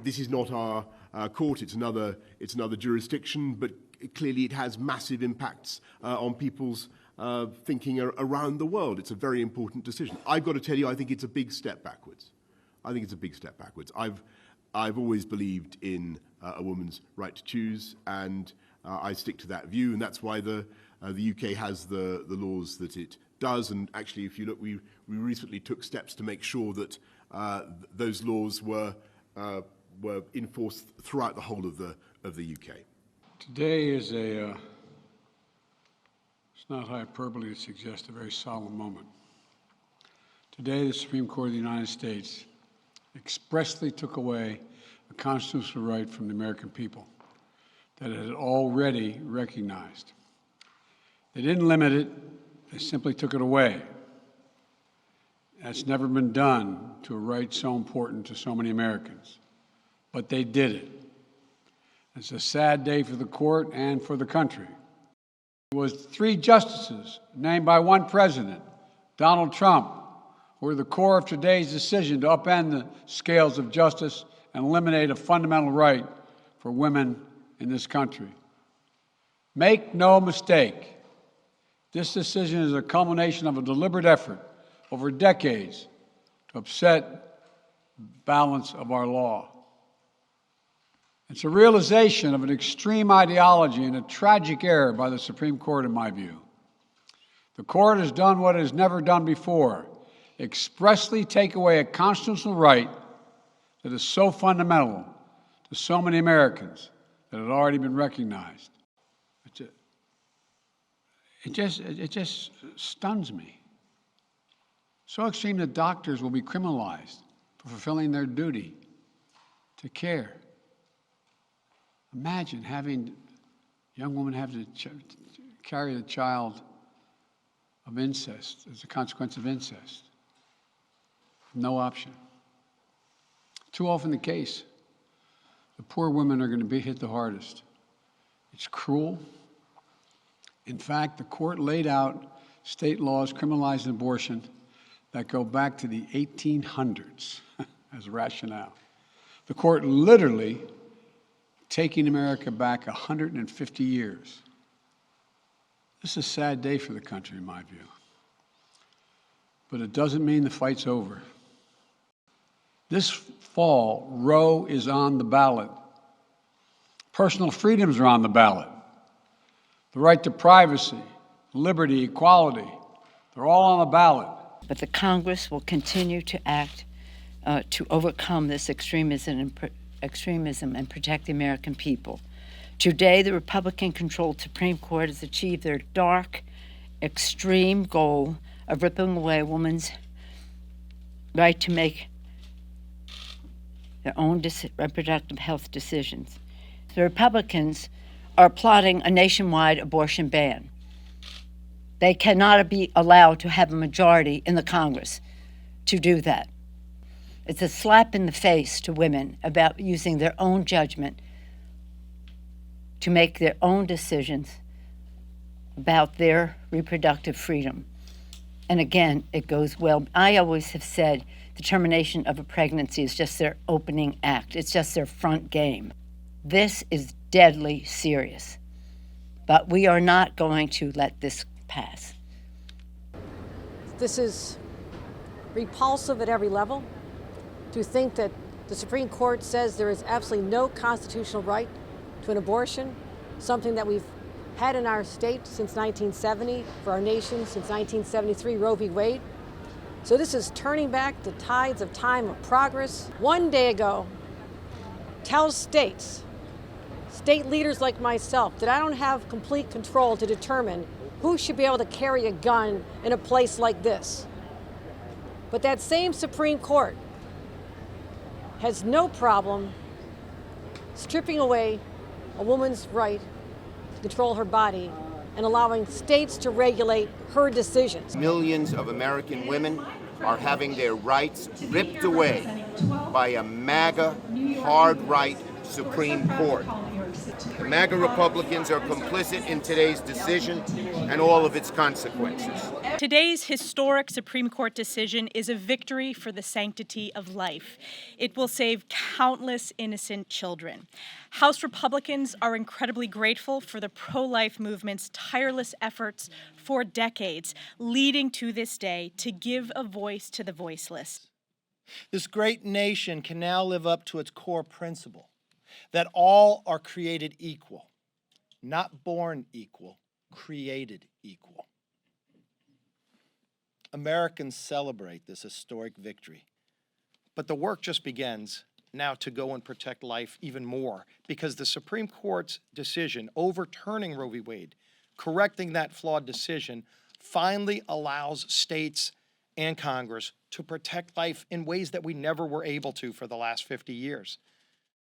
this is not our court, it's another jurisdiction, but clearly it has massive impacts on people's thinking around the world. It's a very important decision. I've got to tell you, I think it's a big step backwards. I've always believed in a woman's right to choose, and I stick to that view, and that's why the UK has the laws that it does. And actually, if you look, we recently took steps to make sure that those laws were enforced throughout the whole of the UK. Today is it's not hyperbole to suggest a very solemn moment. Today, the Supreme Court of the United States expressly took away a constitutional right from the American people that it had already recognized. They didn't limit it, they simply took it away. That's never been done to a right so important to so many Americans, but they did it. It's a sad day for the court and for the country. It was 3 justices named by 1 president, Donald Trump, who were the core of today's decision to upend the scales of justice and eliminate a fundamental right for women in this country. Make no mistake, this decision is a culmination of a deliberate effort over decades to upset the balance of our law. It's a realization of an extreme ideology and a tragic error by the Supreme Court, in my view. The court has done what it has never done before, expressly take away a constitutional right that is so fundamental to so many Americans that had already been recognized. It just stuns me. So extreme that doctors will be criminalized for fulfilling their duty to care. Imagine having a young woman have to carry a child of incest as a consequence of incest. No option. Too often the case. The poor women are going to be hit the hardest. It's cruel. In fact, the court laid out state laws criminalizing abortion that go back to the 1800s as rationale. The court literally taking America back 150 years. This is a sad day for the country, in my view. But it doesn't mean the fight's over. This fall, Roe is on the ballot. Personal freedoms are on the ballot. The right to privacy, liberty, equality, they're all on the ballot. But the Congress will continue to act to overcome this extremism and protect the American people. Today, the Republican-controlled Supreme Court has achieved their dark, extreme goal of ripping away a woman's right to make their own reproductive health decisions. The Republicans are plotting a nationwide abortion ban. They cannot be allowed to have a majority in the Congress to do that. It's a slap in the face to women about using their own judgment to make their own decisions about their reproductive freedom. And again, it goes well. I always have said the termination of a pregnancy is just their opening act. It's just their front game. This is deadly serious, but we are not going to let this pass. This is repulsive at every level. To think that the Supreme Court says there is absolutely no constitutional right to an abortion, something that we've had in our state since 1970, for our nation since 1973, Roe v. Wade. So this is turning back the tides of time of progress. One day ago, tells states, state leaders like myself, that I don't have complete control to determine who should be able to carry a gun in a place like this. But that same Supreme Court has no problem stripping away a woman's right to control her body and allowing states to regulate her decisions. Millions of American women are having their rights ripped away by a MAGA, hard-right Supreme Court. The MAGA Republicans are complicit in today's decision and all of its consequences. Today's historic Supreme Court decision is a victory for the sanctity of life. It will save countless innocent children. House Republicans are incredibly grateful for the pro-life movement's tireless efforts for decades, leading to this day to give a voice to the voiceless. This great nation can now live up to its core principle, that all are created equal, not born equal, created equal. Americans celebrate this historic victory, but the work just begins now to go and protect life even more, because the Supreme Court's decision overturning Roe v. Wade, correcting that flawed decision, finally allows states and Congress to protect life in ways that we never were able to for the last 50 years.